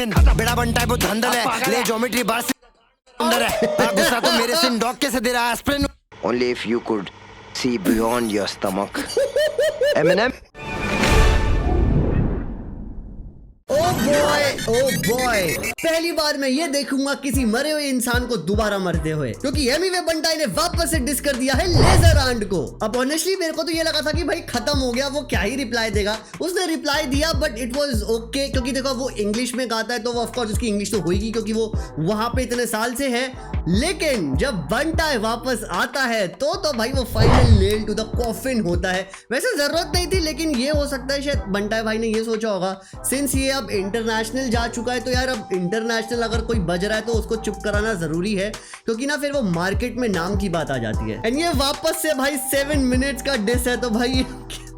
Aspirin बेड़ा बनता है वो धंधल है ले ज्योमेट्री बार से अंदर है गुस्सा तो मेरे सिन डॉग कैसे दे रहा है aspirin Only if you could see beyond your stomach. Eminem. Oh boy पहली बार मैं ये देखूंगा किसी मरे हुए इंसान को दोबारा मरते हुए, क्योंकि एमिवे बंटाई ने वापस से डिस कर दिया है लेजर आंट को। अब ऑनेस्टली मेरे को तो ये लगा था कि भाई खत्म हो गया, वो क्या ही रिप्लाई देगा। उसने रिप्लाई दिया बट इट वाज ओके, क्योंकि देखो वो इंग्लिश में गाता है तो वो ऑफकोर्स उसकी इंग्लिश तो होगी क्योंकि वो वहां पे इतने साल से है। लेकिन जब बंटाई वापस आता है तो भाई वो final nail to the coffin होता है। वैसे जरूरत नहीं थी, लेकिन ये हो सकता है शायद बंटाई भाई ने ये सोचा होगा सिंस ये अब इंटरनेशनल जा चुका है तो यार अब इंटरनेशनल अगर कोई बज रहा है तो उसको चुप कराना जरूरी है, क्योंकि ना फिर वो मार्केट में नाम की बात आ जाती है। एंड ये वापस से भाई 7 मिनट्स का डिस है, तो भाई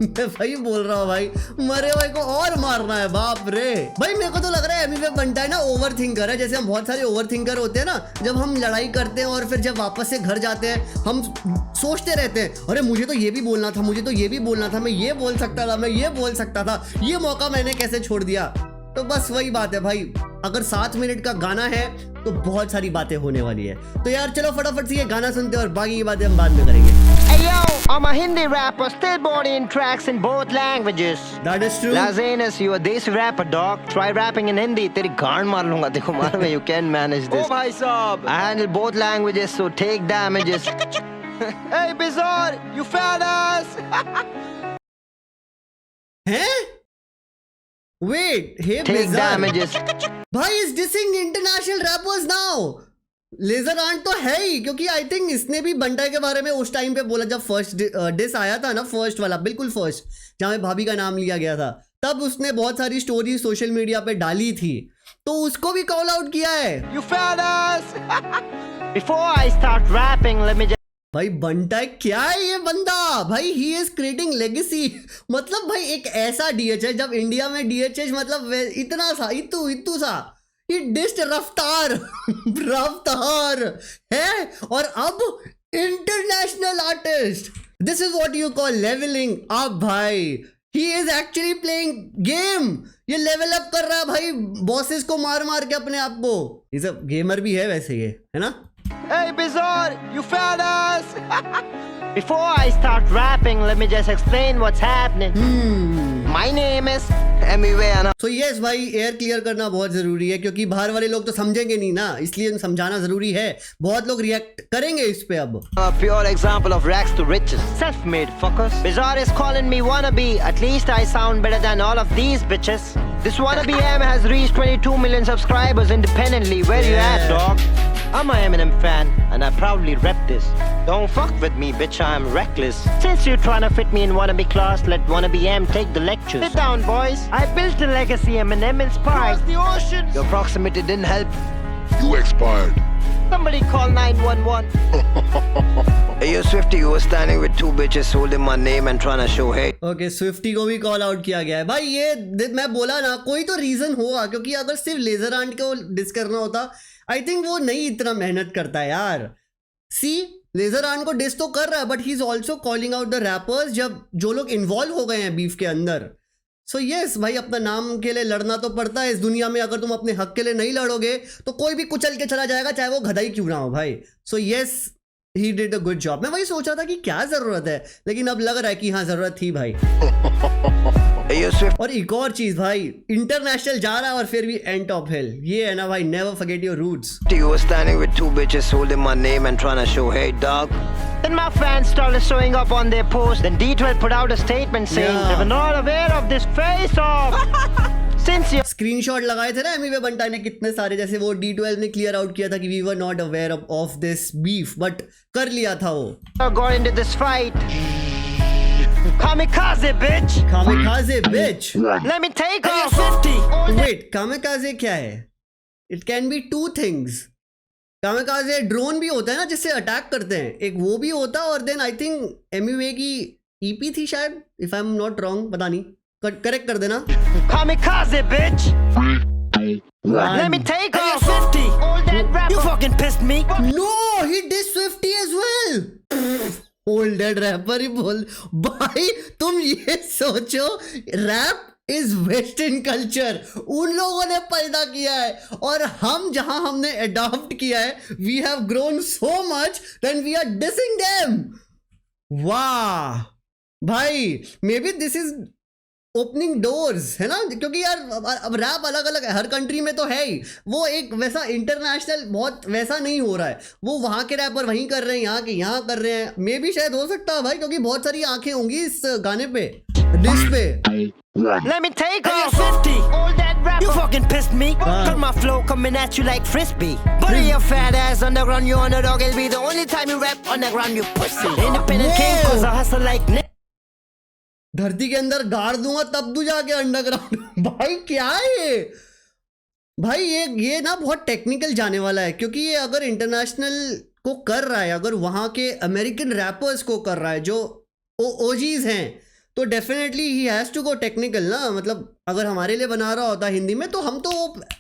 मैं भाई बोल रहा हूँ भाई मरे भाई को और मारना है, बाप रे। भाई मेरे को तो लग रहा है एमिवे बंटाई ना ओवर थिंकर है, जैसे हम बहुत सारे ओवर थिंकर होते हैं ना, जब हम लड़ाई करते हैं और फिर जब वापस से घर जाते हैं हम सोचते रहते हैं अरे मुझे तो ये भी बोलना था, मुझे तो ये भी बोलना था, मैं ये बोल सकता था, मैं ये बोल सकता था, ये मौका मैंने कैसे छोड़ दिया। तो बस वही बात है भाई, अगर 7 मिनट का गाना है तो बहुत सारी बातें होने वाली है। तो यार चलो फटाफट से ये गाना सुनते हैं और बाकी की बातें हम बाद में करेंगे। Hey yo, I'm a Hindi rapper, still born in tracks in both languages. That is true. Lazanis, you a desi rapper, dog. Try rapping in Hindi, तेरी गांड मार लूंगा। देखो मार में, you can manage this. Oh भाई साहब, I handle both languages, so take damages. Hey Bizarre, you fat ass. हैं? Wait, hey Take Bizarre. damages. भाई is dissing international rappers now. लेजर आंट तो है ही, क्योंकि आई थिंक इसने भी बंटाई के बारे में उस टाइम पे बोला जब फर्स्ट डिस आया था ना, फर्स्ट वाला बिल्कुल फर्स्ट जहां में भाभी का नाम लिया गया था, तब उसने बहुत सारी स्टोरी सोशल मीडिया पे डाली थी, तो उसको भी कॉल आउट किया है। You fat ass. Before I start rapping, let me just भाई बंटाई क्या है ये बंदा भाई, ही इज क्रिएटिंग लेगेसी। मतलब भाई एक ऐसा डीएचएच, जब इंडिया में डीएचएच मतलब इतना सा इतू सा, ये डिस्ट रफ्तार रफ्तार है, और अब international artist. This is what you call levelling up भाई। He is actually playing game, ये लेवल अप कर रहा है भाई बॉसेस को मार मार के अपने आप को। ये सब गेमर भी है वैसे, ये है ना। Hey Bizarre, you fat ass. Before I start rapping, let me just explain what's happening. My name is Emiwe Anna. So yes भाई, एयर क्लियर करना बहुत जरूरी है, क्योंकि बाहर वाले लोग तो समझेंगे नहीं ना, इसलिए समझाना जरूरी है। बहुत लोग रिएक्ट करेंगे इस पे अब। A pure example of rags to riches. Self-made fuckers. Bizarre is calling me wannabe. At least I sound better than all of these bitches. This wannabe M has reached 22 million subscribers independently. Where you at, dog? I'm a Eminem fan, and I proudly rep this. Don't fuck with me, bitch, I'm reckless. Since you're trying to fit me in wannabe class, let wannabe M take the lectures. Sit down, boys. I built a legacy Eminem inspired. Across the ocean. Your proximity didn't help. You expired. Somebody call 911. Hey, yo, Swifty, you were standing with 2 bitches holding my name and trying to show hate. Okay, Swiftie को भी call out किया गया है भाई। ये मैं बोला ना, कोई तो रीजन होगा, क्योंकि अगर सिर्फ लेजर आंट को डिस करना होता, आई थिंक वो नहीं इतना मेहनत करता है यार। सी लेजर आंट को डिस तो कर रहा है, but he is also calling out the rappers जब जो लोग इन्वॉल्व हो गए हैं बीफ के अंदर। सो यस भाई, अपना नाम के लिए लड़ना तो पड़ता है इस दुनिया में। अगर तुम अपने हक के लिए नहीं लड़ोगे तो कोई भी कुचल के चला जाएगा, चाहे वो गधा ही क्यों ना हो भाई। So yes, he did a good job. मैं वही सोच रहा था कि क्या जरूरत है, लेकिन अब लग रहा है कि हाँ जरूरत थी भाई। Hey, yo, Swift. और एक और चीज भाई, इंटरनेशनल जा रहा है और फिर भी एंड टॉप हिल, ये है ना भाई, never forget your roots. You were standing with 2 bitches holding my name and trying to show hate, dog. Then my fans started showing up on their post. Then D12 put out a statement saying they were not aware of this face-off. Since you screenshot लगाए थे ना एमिवे बंटाई ने कितने सारे, जैसे वो D12 ने clear out किया था कि we were not aware of this beef, but कर लिया था वो। got into this fight. Kamikaze, bitch. Kamikaze bitch. Let me take off. 50. Wait, kamikaze क्या है? It can be 2 things. Kamikaze drone भी होता है ना जिससे अटैक करते हैं, एक वो भी होता है, और देन आई थिंक एमिवे की ईपी थी शायद, if I am not wrong, पता नहीं, करेक्ट कर देना। Kamikaze, bitch. Let me take off. 50. All that rap. You fucking pissed me. No, he did Swifty as well. Old dead rapper ही बोल भाई। तुम ये सोचो, रैप इज वेस्टर्न कल्चर, उन लोगों ने पैदा किया है, और हम जहां हमने अडॉप्ट किया है, we have grown so much then we are dissing them. वाह भाई, maybe this is opening doors, है ना, क्योंकि यार अब रैप अलग अलग है, हर कंट्री में तो है ही, वो एक वैसा इंटरनेशनल बहुत वैसा नहीं हो रहा है, वो वहाँ के रैपर वहीं कर रहे हैं, यहाँ के यहाँ कर रहे हैं, मे बी शायद हो सकता है भाई, क्योंकि बहुत सारी आंखें होंगी इस गाने पे, डिश पे। Let me take Hey, off 50. all that rap. You fucking pissed me. Cut my flow coming at you like frisbee. Bury your fat ass underground, you underdog. It'll be the only time you rap underground, you pussy. Independent king, cause I hustle like Nick. धरती के अंदर गाड़ दूंगा तब तू जाके underground. भाई क्या है ये भाई, ये ना बहुत टेक्निकल जाने वाला है, क्योंकि ये अगर इंटरनेशनल को कर रहा है, अगर वहाँ के अमेरिकन रैपर्स को कर रहा है जो ओजीज हैं, तो definitely he has to go technical ना। मतलब अगर हमारे लिए बना रहा होता हिंदी में तो हम तो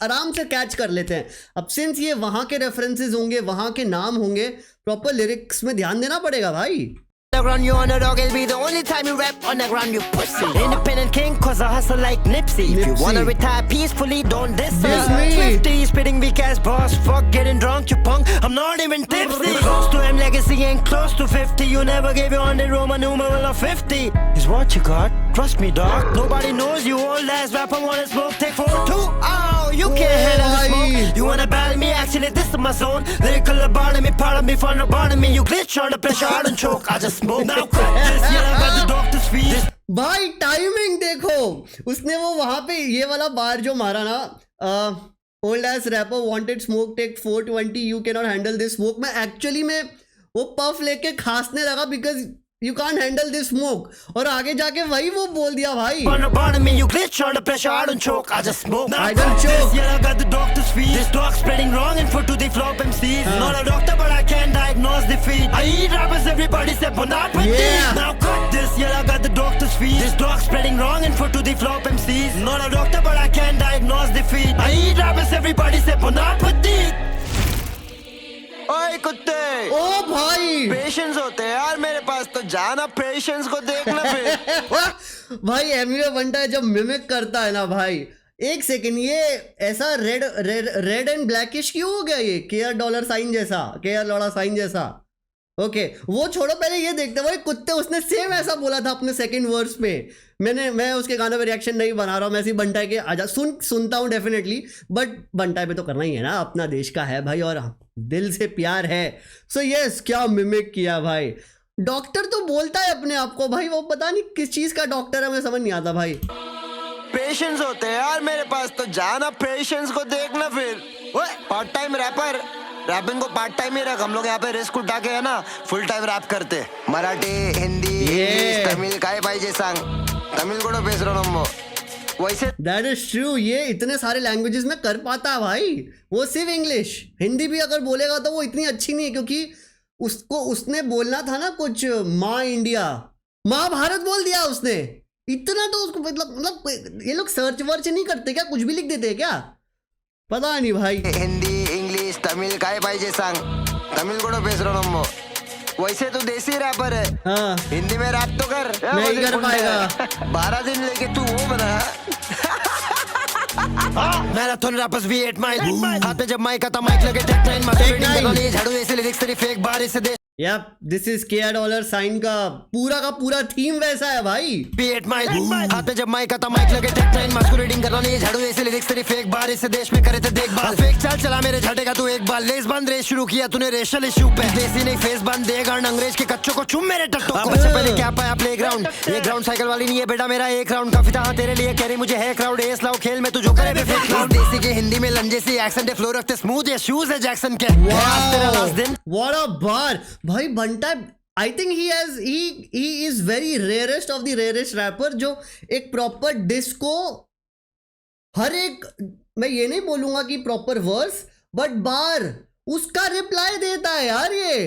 आराम से कैच कर लेते हैं। अब सिंस ये वहाँ के रेफरेंसेस होंगे, वहाँ के नाम होंगे, प्रॉपर लिरिक्स में ध्यान देना पड़ेगा भाई। Underground, you underdog. It'll be the only time you rap underground, you pussy. Independent king, cause I hustle like Nipsey. If you wanna retire peacefully, don't diss me. 50 spitting weak ass boss, fuck getting drunk, you punk. I'm not even tipsy. Close to M legacy ain't close to 50. You never gave your 100 Roman numeral of 50. Is what you got? Trust me, dog. Nobody knows you, old ass rapper wanna smoke. Take 4-2. Oh, you can't handle the smoke. You wanna battle me? Actually, this is my zone. Lyrical about me, part of me, fun about me. You glitch on the pressure, I don't choke. I just smoke. Now cut this, yeah, I got the doctor's fees. भाई timing देखो, उसने वो वहां पे ये वाला बार जो मारा ना, old ass rapper wanted smoke take 420, you can not handle this smoke, मैं एक्चुअली में वो पफ लेके खांसने लगा because you can't handle this smoke, और आगे जाके वही वो बोल दिया भाई। Me, you glitch on the pressure, I don't choke, I just smoke. I don't choke. Yeah, I got the doctor's fees. This dog spreading wrong info to the flop MCs. Not a doctor, but I can diagnose defeat. I eat rappers, everybody say bon appetit. Yeah. Now cut this, yeah, I got the doctor's fees. This dog spreading wrong info to the flop MCs. Not a doctor, but I can diagnose defeat. I eat rappers, everybody say bon appetit. ओए कुत्ते, ओ भाई patience होते हैं यार मेरे पास, तो जाना patience को देखना फिर। भाई एमिवे बनता है जब मिमिक करता है ना भाई, एक सेकंड, ये ऐसा रेड एंड ब्लैकिश क्यों हो गया, ये केयर डॉलर साइन जैसा, केयर लौड़ा साइन जैसा। ओके वो छोड़ो, पहले ये देखते भाई कुत्ते, उसने सेम ऐसा बोला था अपने सेकंड वर्स पे। मैं उसके गानों पे रिएक्शन नहीं बना रहा हूँ, मैं ऐसी बंटाई के आजा सुनता हूँ डेफिनेटली, बट बंटाई पे तो करना ही है ना, अपना देश का है भाई और दिल से प्यार है। सो यस, क्या मिमिक किया भाई। डॉक्टर तो बोलता है अपने आप को भाई, वो पता नहीं किस चीज का डॉक्टर है, मुझे समझ नहीं आता भाई। पेशेंस होते हैं यार मेरे पास, तो जाना पेशेंस को देखना फिर। पार्ट टाइम रैपर, रैपिंग को पार्ट टाइम ही रख, हम लोग यहाँ पे रिस्क उठा के है ना फुल टाइम रैप करते। मराठी, हिंदी, इंग्लिश, तमिल काय पाहिजे सांग, तमिल को बेच रहा हूँ वैसे। दैट इज ट्रू, ये इतने सारे लैंग्वेजेस में कर पाता है भाई, वो सिर्फ इंग्लिश, हिंदी भी अगर बोलेगा तो वो इतनी अच्छी नहीं है, क्योंकि उसने बोलना था ना कुछ माँ इंडिया, महाभारत बोल दिया उसने, इतना तो उसको मतलब ये लोग सर्च वर्च नहीं करते क्या, कुछ भी लिख देते हैं क्या, पता नहीं भाई। हिंदी, इंग्लिश, तमिल काय पाहिजे सांग, तमिल को बेच रहा हूँ वैसे तो देसी रैपर है। हाँ हिंदी में रैप तो कर, नहीं कर पाएगा। 12 दिन लेके तू वो बना। मैराथन रैपर्स भी 8 माइल, हाथ में जब माइक आता माइक लगे टेक 9 मास्टर झाड़ू ऐसे लिरिक्स तेरी फेक बार इसे दे। Yeah this is care dollar sign का पूरा थीम वैसा है भाई। P8 माइल, हाथ में जब माइक आता माइक लगे टेक 9 मास्को रीडिंग करना नहीं झाड़ू ऐसे लिरिक्स तेरी फेक बार इसे देश में करे थे देखभाल। फेक चाल चला मेरे झटेगा तू एक बार, लेस बंद रेस शुरू किया तूने रेशल इशू पे, देसी नहीं फेस बंद देगा अंग्रेज के कच्चों को चुम मेरे टट्टो को। सबसे पहले क्या पाया प्लेग्राउंड, ये ग्राउंड साइकिल वाली नहीं है बेटा मेरा एक राउंड, काफी था तेरे लिए कैरी मुझे है क्राउड, एस लाओ खेल में तू जो करे फेक क्राउड। देसी के हिंदी में लंजे सी एक्सेंट है, फ्लो रखते स्मूथ, ये शूज है जैक्सन के। तेरा लास्ट दिन व्हाट अ बार भाई, बंटा I think he is very rarest of the rarest rapper, जो एक प्रॉपर डिस्को, हर एक, मैं ये नहीं बोलूंगा कि प्रॉपर वर्स बट बार उसका रिप्लाई देता है यार, ये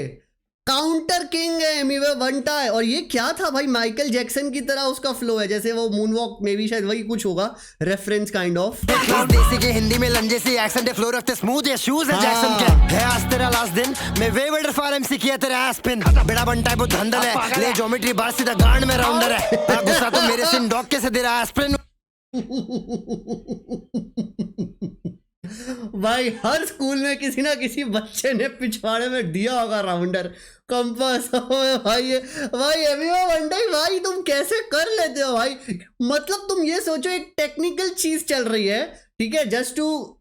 काउंटर किंग है एमिवे बनता है। और ये क्या था भाई, माइकल जैक्सन की तरह उसका फ्लो है, जैसे वो मूनवॉक में भी शायद वही कुछ होगा, रेफरेंस काइंड ऑफ। देसी के हिंदी में लंजे सी एक्सेंट है, फ्लो रखते स्मूथ, ये शूज है जैक्सन के। है आज तेरा लास्ट दिन, मैं वे वेडर फॉर एमसी किया तेरा एस्पिन, बेड़ा बनता है वो धंधल है, ले ज्योमेट्री बार सीधा गांड में राउंडर है, गुस्सा तो मेरे सिन डॉग के से दे रहा एस्पिन। भाई हर स्कूल में किसी ना किसी बच्चे ने पिछवाड़े में दिया होगा राउंडर, कंपास। भाई एमिवा बंटाई भाई तुम कैसे कर लेते हो भाई? मतलब तुम ये सोचो, एक टेक्निकल चीज चल रही है, ठीक है, जस्ट टू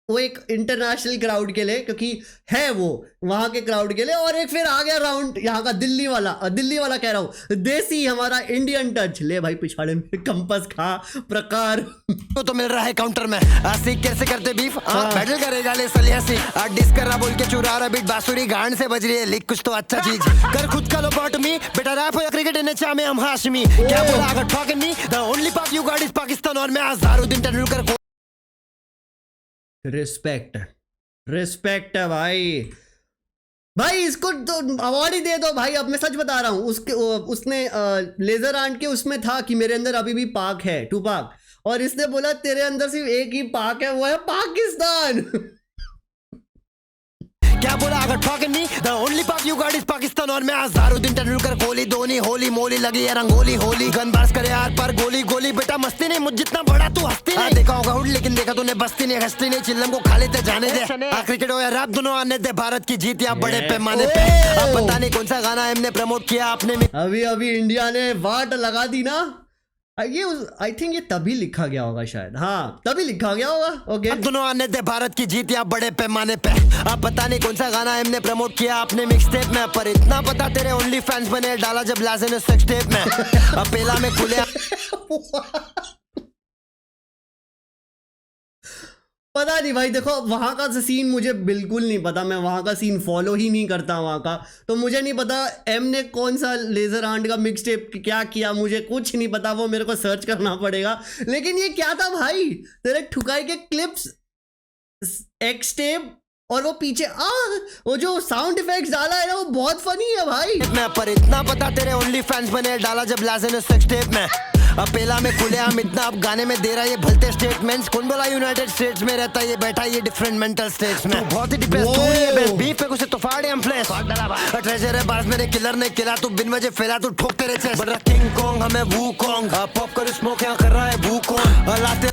वो एक इंटरनेशनल क्राउड के लिए, क्योंकि है वो वहां के क्राउड के लिए, और एक फिर आ गया राउंड यहाँ का दिल्ली वाला कह रहा हूँ, देसी हमारा इंडियन टच। ले भाई पिछाड़े में कंपास खा प्रकार तो मिल रहा है काउंटर में। आसी कैसे करते बीफ बैटल करेगा ले सलियासी डिस कर रहा बोल के चुरा रहा बीट बांसुरी गांड से बज रही है लिख कुछ तो अच्छा चीज कर खुद का लो बॉट मी बेटा रैप हो या क्रिकेट इन चा में हम हाशमी क्या बोला अगर टॉकिंग मी द ओनली पाक यू गॉट इज पाकिस्तान और मैं अज़हरुद्दीन तेंदुलकर। रिस्पेक्ट है भाई इसको तो अवार्ड ही दे दो भाई। अब मैं सच बता रहा हूँ, उसने लेजर आंट के उसमें था कि मेरे अंदर अभी भी पाक है, टू पाक, और इसने बोला तेरे अंदर सिर्फ एक ही पाक है, वो है पाकिस्तान। क्या बोला अगर टॉकिंग मी द ओनली पाक यू गॉट इज पाकिस्तान और मैं अज़हरुद्दीन तेंदुलकर कोहली धोनी होली मोली लगी है रंगोली होली गन बार्स करे यार पर गोली गोली बेटा मस्ती नहीं मुझ जितना बड़ा तू हस्ती नहीं देखा होगा हुड लेकिन देखा तूने बस्ती नहीं हस्ती नहीं चिल्लम को खा लेते जाने दे क्रिकेट हो या रैप दोनों आने दे भारत की जीत या बड़े पैमाने पे। अब पता नहीं कौन सा गाना हमने प्रमोट किया आपने अभी इंडिया ने वाट लगा दी ना, ये आई थिंक ये तभी लिखा गया होगा शायद, हाँ तभी लिखा गया होगा। ओके दोनों आने दे भारत की जीत या बड़े पैमाने पे। अब पता नहीं कौन सा गाना हमने प्रमोट किया आपने मिक्स टेप में, पर इतना पता तेरे ओनली फैंस बने डाला जब लाजे ने सेक्स टेप में। अब पेला में खुले पता नहीं भाई, देखो वहां का सीन मुझे बिल्कुल नहीं पता, मैं वहां का सीन फॉलो ही नहीं करता वहां का, तो मुझे नहीं पता एम ने कौन सा लेजर आंट का मिक्स टेप क्या किया, मुझे कुछ नहीं पता, वो मेरे को सर्च करना पड़ेगा। लेकिन ये क्या था भाई, तेरे ठुकाई के क्लिप्स एक्स टेप और वो पीछे वो जो साउंड इफेक्ट्स डाला है ना वो बहुत फनी है भाई। मैं पर इतना पता तेरे ओनली फैंस बने डाला जब लाजे ने सेक्स टेप में। अब पेला में खुले हम इतना अब गाने में दे रहा है ये भलते स्टेटमेंट्स, कौन बोला यूनाइटेड स्टेट्स में रहता ये बैठा ये डिफरेंट मेंटल स्टेट्स में। बहुत ही डिप्रेस तू ये बेस्ट बीफ पे कुछ तो फाड़े हम फ्लैश ट्रेजर है बार्स मेरे किलर ने किला तू बिन वजह फैला तू ठोक तेरे चेस्ट बड़ा किंग कॉन्ग हमें वू कॉन्ग पॉप कर स्मोक यहां कर रहा है वू कॉन्ग लाते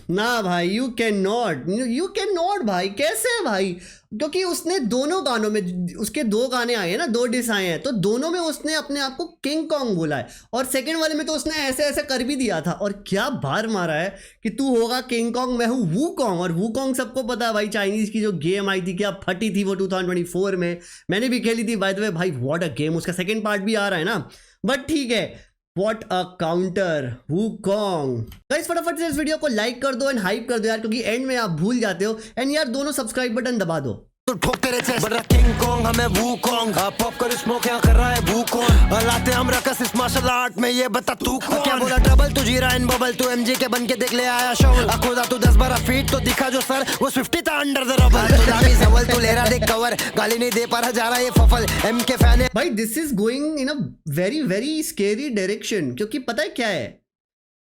ना भाई, यू कैन नॉट भाई, कैसे भाई? क्योंकि उसने दोनों गानों में, उसके दो गाने आए हैं ना, दो डिस आए हैं, तो दोनों में उसने अपने आप को किंग कॉन्ग बोला है, और सेकंड वाले में तो उसने ऐसे ऐसे कर भी दिया था, और क्या बार मारा है कि तू होगा किंग कॉन्ग मैं हूँ वू कॉन्ग। और वू कॉन्ग सबको पता है भाई, चाइनीज की जो गेम आई थी क्या फटी थी वो 2024 में, मैंने भी खेली थी बाय द वे भाई, व्हाट अ गेम। उसका सेकेंड पार्ट भी आ रहा है ना, बट ठीक है, What a counter, Wukong। Guys फटाफट से इस वीडियो को लाइक कर दो एंड हाइप कर दो यार, क्योंकि एंड में आप भूल जाते हो, एंड यार दोनों सब्सक्राइब बटन दबा दो। तो ठोक तेरे चेस्ट बड़ा किंग कॉन्ग हमें वू कॉन्ग पॉप कर स्मोक यहां कर रहा है वू कॉन्ग लाते हम रकस इस मार्शल आर्ट में ये बता तू कौन। क्या बोला ट्रबल तू जीरा इन बबल तू एमजी के बन के देख ले आया शोल खुदा तू 10-12 फीट तो दिखा जो सर वो 50 था अंडर द रबल तू दामी सवल तू ले रहा देख कवर गाली नहीं दे पा रहा जा रहा ये फफल एम के फैन है भाई। This is going in a very very scary direction, क्योंकि पता है क्या है,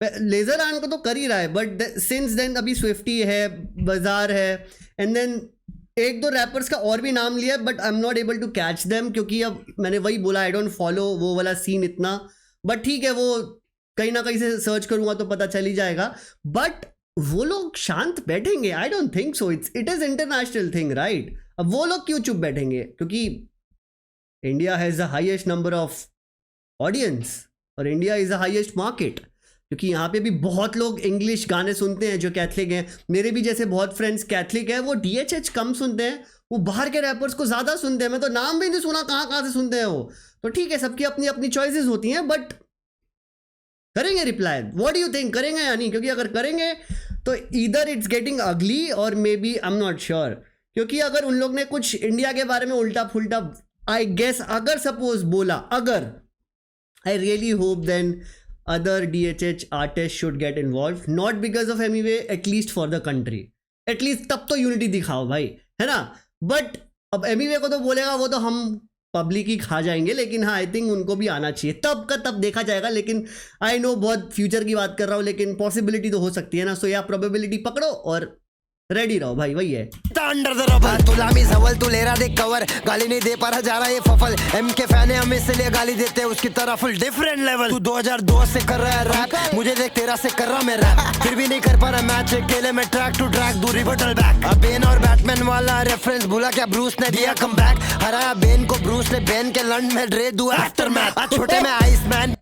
लेजर आर्ट को तो कर ही रहा है, बट सिंस देन अभी स्विफ्टी है, बाजार है, एंड देन एक दो रैपर्स का और भी नाम लिया, but I am not able to catch them, क्योंकि अब मैंने वही बोला आई डोंट फॉलो वो वाला सीन इतना, बट ठीक है वो कहीं ना कहीं से सर्च करूंगा तो पता चल ही जाएगा। बट वो लोग शांत बैठेंगे? I don't think so, it is international thing right. अब वो लोग क्यों चुप बैठेंगे? क्योंकि India has the highest number of audience और India is the highest market, क्योंकि यहाँ पे भी बहुत लोग इंग्लिश गाने सुनते हैं जो कैथलिक हैं, मेरे भी जैसे बहुत फ्रेंड्स कैथलिक हैं, वो DHH कम सुनते हैं, वो बाहर के रैपर्स को ज़्यादा सुनते हैं, मैं तो नाम भी नहीं सुना कहाँ से सुनते हैं वो। तो ठीक है, सबकी अपनी अपनी चॉइसेस होती हैं, बट करेंगे reply, what do you think, करेंगे या नहीं? क्योंकि अगर करेंगे तो ईदर इट्स गेटिंग अगली और maybe I am not sure, क्योंकि अगर उन लोग ने कुछ इंडिया के बारे में उल्टा फुल्टा आई गेस अगर सपोज बोला, अगर I really hope then other DHH artists should get involved, not because of Emiway, at least for the country, at least तब तो यूनिटी दिखाओ भाई, है ना। बट अब Emiway को तो बोलेगा वो तो हम पब्लिक ही खा जाएंगे, लेकिन हाँ आई थिंक उनको भी आना चाहिए, तब का तब देखा जाएगा। लेकिन आई नो बहुत फ्यूचर की बात कर रहा हूँ, लेकिन पॉसिबिलिटी तो हो सकती है ना, सो या प्रोबेबिलिटी पकड़ो और रेडी रहो भाई, वही है। अंडर द रबर तू लामी सवल तू ले रहा देख कवर, गाली नहीं दे पा रहा जा रहा ये फफल। एम के फैन है हम इसलिए गाली देते हैं उसकी तरह, फुल डिफरेंट लेवल। तू 2002 से कर रहा है रैप, मुझे देख 13 से कर रहा मैं रैप, फिर भी नहीं कर पा रहा मैच अकेले में ट्रैक टू ट्रैक दूरी बटल बैक। अब बेन और बैटमैन वाला रेफरेंस भूला क्या, ब्रूस ने दिया कमबैक, हराया बेन को ब्रूस ने, बेन के लंड में ड्रे दू आफ्टर मैच। आज छोटे में आइसमैन,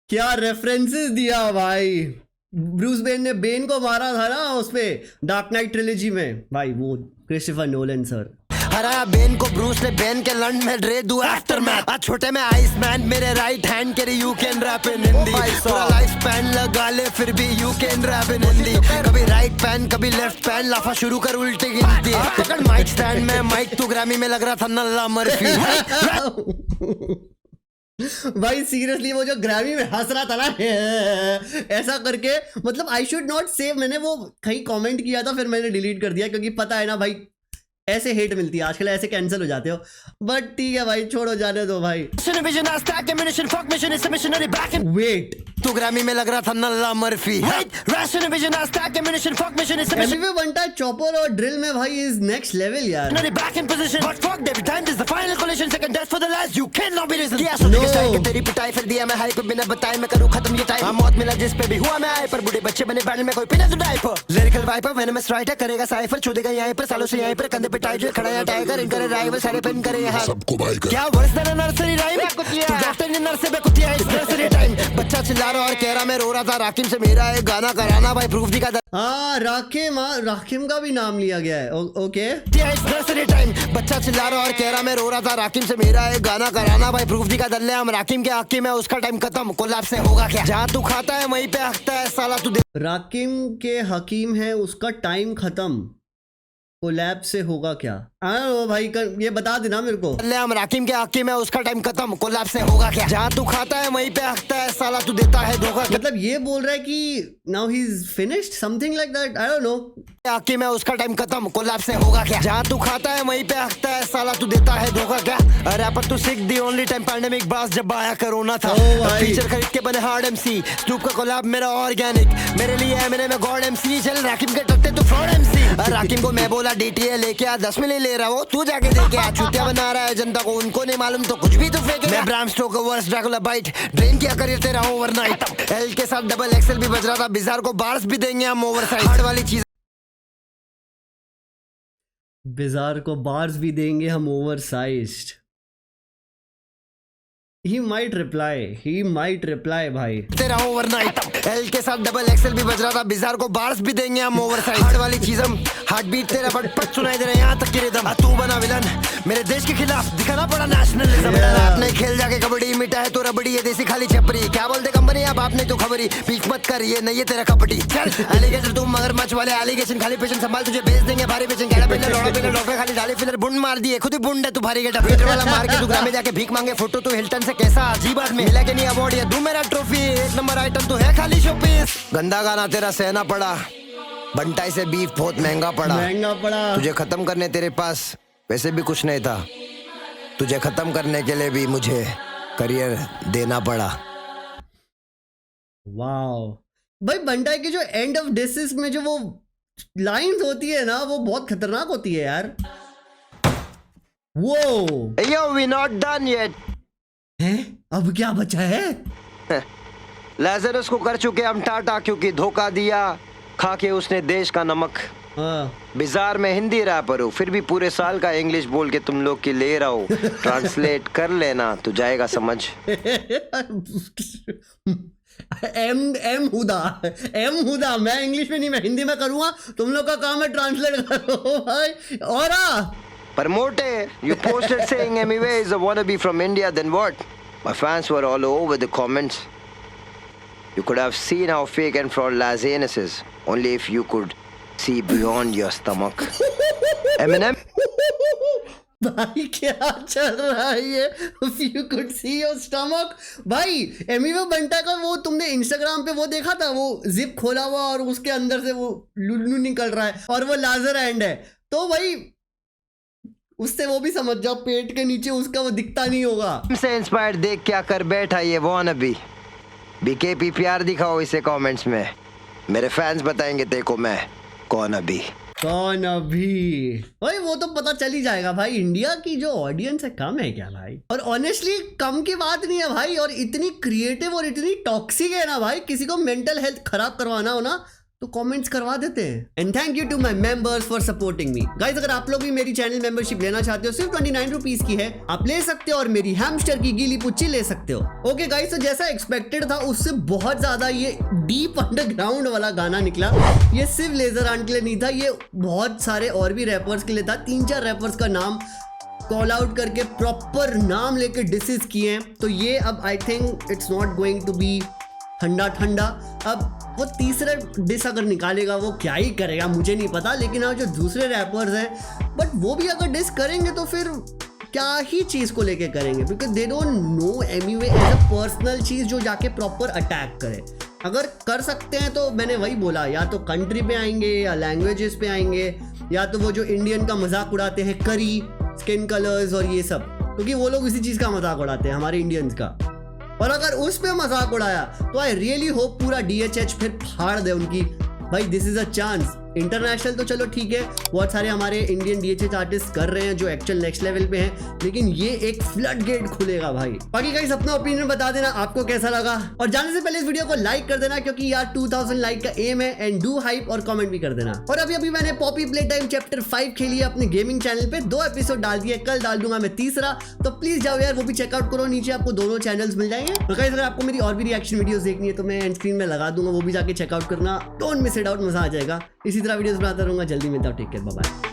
क्या रेफरेंसेस दिया भाई। ब्रूस बेन ने बेन को मारा था ना उसपे डार्क नाइट ट्रिलॉजी में भाई, वो क्रिस्टोफर नोलन सर। हराया बेन को ब्रूस ने, बेन के लंड में ड्रे दू आफ्टर मैच। आज छोटे में आइसमैन, मेरे राइट हैंड के you can rap in Hindi, पूरा लाइफ स्पैन लगा ले फिर भी you can rap in Hindi. कभी राइट पैन कभी लेफ्ट पैन, लाफा शुरू कर उल्टी गिनती, पकड़ माइक स्टैंड में माइक, तू ग्रैमी में लग रहा था नल्ला मर्फी। भाई सीरियसली वो जो ग्रैमी में हंस रहा था ना ऐसा करके, मतलब आई शुड नॉट सेव, मैंने वो कहीं कमेंट किया था फिर मैंने डिलीट कर दिया, क्योंकि पता है ना भाई ऐसे हेट मिलती है आजकल, ऐसे कैंसिल हो जाते हो। बट ठीक है भाई, छोड़ो जाने दो भाई। वेट, तू ग्रैमी में लग रहा था नल्ला मर्फी। एमवीपी बनता है चॉपर और ड्रिल में भाई, इज नेक्स्ट लेवल यार। तेरी पिटाई फिर दिया मैं हाइप, बिना बताए मैं करूं खत्म ये टाइम। मौत मिला जिस पे भी हुआ मैं आए पर, बूढ़े बच्चे बने बैटल में कोई पिना तो diaper. Lyrical viper venomous writer करेगा साइफर, छुदेगा यहीं पर सालों से यहीं पर, कंधे पे टाइगर खड़ा है टाइगर, इनकर राइवल सारे पिन करे यहाँ सबको भाई कर। क्या वर्स देना नर्सरी राइम, तू डॉक्टर ने नर्स पे कुतिया है नर्सरी टाइम। बच्चा चिल्ला रहा और कह रहा मैं रो रहा था, राकिम से मेरा एक गाना कराना भाई, प्रूफ दिखा। हाँ राकिम का भी नाम लिया गया है, ओके। नर्सरी टाइम, बच्चा चिल्ला रहा और कह रहा मैं रो रहा था, राकिम से मेरा एक गाना कराना भाई, प्रूफ दिखा दल्ले हम राकिम के हकीम है, उसका टाइम खत्म, कोलैप्स से होगा क्या। जहाँ तू खाता है वहीं पे हकता है साला तू। राकिम के हकीम है, उसका टाइम खत्म, कोलैब से होगा क्या। हाँ भाई ये बता देना मेरे को। हम राकिम के हकीम है, उसका टाइम खत्म, कोलैब से होगा क्या। जहाँ तू खाता है वहीं पे हकता है साला तू, देता है धोखा। मतलब ये बोल रहा है कि now he is finished, something like that, I don't know. Hakim है, उसका टाइम खत्म, कोलैब से होगा क्या। जहाँ तू खाता है वहीं पे हकता है साला तू, देता है धोखा क्या। रैपर तू सिक दी ओनली टाइम पैंडेमिक बास जब आया कोरोना था, फीचर खरीद के बने हार्ड एमसी, स्नूप का कोलैब मेरा ऑर्गेनिक, मेरे लिए है मेरे में गॉड एमसी। चल राकिम के टट्टे तू फ्रॉड एमसी। राकिम को मैं बोला डीटीए लेके आ, 10 मिली ले रहा हो तू, जाके देखे आ, चूतिया बना रहा है जनता को, उनको नहीं मालूम तो कुछ भी तो फेंके। मैं Bram Stoker verse Dracula bite, drain किया करियर तेरा ओवरनाइट। एल के साथ डबल एक्सेल भी बज रहा था, बिजार को बार्स भी देंगे हम ओवरसाइज। हार्ड वाली चीज, बिजार को बार्स भी देंगे हम ओवरसाइज्ड। He might reply भाई। तेरा ओवरनाइट, एल के साथ डबल एक्सेल भी बज रहा था, बिजार को बार्स भी देंगे हम ओवरसाइज। हार्ड वाली चीज हम, हार्ट बीट तेरा पट सुनाई दे रहा है यहाँ तक की रिदम। तू बना विलन मेरे देश के खिलाफ, दिखाना पड़ा नेशनलिज्म। आपने खेल जाके कबड्डी, मिटा है तो रबड़ी, ये देसी खाली छपरी, क्या बोलते कंपनी अब आपने तो खबरी। बीच मत कर ये नहीं है तेरा कपटी, चल एलिगेशन तुम मगरमच्छ वाले एलिगेशन, खाली पेशेंट संभाल तुझे भेज देंगे भारी पेशेंट। कैड़ा पिल्ले लोड़ा पिल्ले डॉक्टर खाली डाले फिलर, बुंड मार दिए खुद ही बुंड है तू भारी गेटा। मीटर वाला मार के तू ग्राम में जाके भीख मांगे फोटो, तू हिल्टन से कैसा अजीब आदमी, मिला के नहीं अवार्ड ये दू मेरा ट्रॉफी, 1 नंबर आइटम तो है खाली शोपीस। गंदा गाना तेरा सहना पड़ा, बंटाई से बीफ बहुत महंगा पड़ा। तुझे खत्म करने तेरे पास वैसे भी कुछ नहीं था, तुझे खत्म करने के लिए भी मुझे करियर देना पड़ा। वाओ भाई, बंटाई की जो एंड ऑफ डिसेस में जो वो लाइंस होती है ना, वो बहुत खतरनाक होती है यार। वो Yo, we not done yet. हैं? अब क्या बचा है? लाजरस को कर चुके हम टाटा, क्योंकि धोखा दिया खा के उसने देश का नमक। बिजार में हिंदी रैपर हूँ, फिर भी पूरे साल का इंग्लिश बोल के तुम लोग की ले रहा हूँ, ट्रांसलेट कर लेना तो जाएगा समझ। एम हुदा मैं इंग्लिश में नहीं, मैं हिंदी में करूँगा, तुम लोग का काम है ट्रांसलेट करो भाई। और Promote, you posted saying MWay is a wannabe from India, then what? My fans were all over the comments. You could have seen how fake and fraud Lazanis is, only if you could see beyond your stomach. Eminem? भाई क्या चल रहा है ये? If you could see your stomach? भाई एमिवे बंटा का वो तुमने इंस्टाग्राम पे वो देखा था, वो जिप खोला हुआ और उसके अंदर से वो लुल्लू निकल रहा है और वो लाजर हैंड है, तो भाई उससे वो भी समझ जाओ पेट के नीचे उसका वो दिखता नहीं होगा। से इंस्पायर्ड देख क्या कर बैठा ये वानबी। बीकेपी प्यार दिखाओ इसे कमेंट्स में, मेरे फैंस बताएंगे देखो मैं कौन अभी। कौन अभी? भाई वो तो पता चल ही जाएगा भाई, इंडिया की जो ऑडियंस है कम है क्या भाई? और ऑनेस्टली कम की बात नहीं है भाई, और इतनी क्रिएटिव और इतनी टॉक्सिक है ना भाई, किसी को मेंटल हेल्थ खराब करवाना हो ना तो कमेंट्स करवा देते हैं। And thank you to my members for supporting me guys. अगर आप लोग भी मेरी चैनल मेंबरशिप लेना चाहते हो, सिर्फ 29 रुपीज की है, आप ले सकते हो और मेरी हैमस्टर की गीली पुच्ची ले सकते हो। ओके गाइस, तो जैसा एक्सपेक्टेड था उससे बहुत ज्यादा ये डीप अंडरग्राउंड वाला गाना निकला। ये सिर्फ लेजर आंट के लिए नहीं था, ये बहुत सारे और भी रैपर्स के लिए था। 3-4 रैपर्स का नाम कॉल आउट करके प्रॉपर नाम लेके डिसेस किए हैं। तो ये अब I think it's not going to be ठंडा। अब वो तीसरा डिस अगर निकालेगा वो क्या ही करेगा मुझे नहीं पता, लेकिन हाँ जो दूसरे रैपर्स हैं, बट वो भी अगर डिस करेंगे तो फिर क्या ही चीज़ को लेके करेंगे, because they don't know anyway as a personal चीज़ जो जाके प्रॉपर अटैक करे। अगर कर सकते हैं तो मैंने वही बोला, या तो कंट्री पे आएंगे या लैंग्वेजेस पे आएंगे, या तो वो जो इंडियन का मजाक उड़ाते हैं, करी, स्किन कलर्स और ये सब, क्योंकि वो लोग इसी चीज़ का मजाक उड़ाते हैं हमारे इंडियंस का। और अगर उस पे मजाक उड़ाया तो आई रियली होप पूरा DHH फिर फाड़ दे उनकी। भाई this is a chance. International तो चलो ठीक है, बहुत सारे हमारे इंडियन DHH आर्टिस्ट कर रहे हैं जो एक्चुअल नेक्स्ट लेवल पे हैं, लेकिन ये एक फ्लड गेट खुलेगा भाई। बाकी गाइस अपना ओपिनियन बता देना आपको कैसा लगा, और जाने से पहले इस वीडियो को लाइक कर देना क्योंकि यार 2000 लाइक का एम है, एंड डू हाइप और कमेंट भी कर देना। और अभी मैंने पॉपी प्ले टाइम चैप्टर 5 खेली है अपने गेमिंग चैनल पे, 2 एपिसोड डाल दिए, कल डाल दूंगा मैं तीसरा, तो प्लीज जाओ यार वो भी चेकआउट करो, नीचे आपको दोनों चैनल्स मिल जाएंगे। तो गाइस अगर आपको मेरी और भी रिएक्शन वीडियोस देखनी है तो मैं एंड स्क्रीन में लगा दूंगा, वो भी जाके चेकआउट करना, डोंट मिस इट आउट, मजा आ जाएगा। इसी तरह वीडियोस बनाता रहूंगा, जल्दी मिलता हूं, टेक केयर, बाय बाय।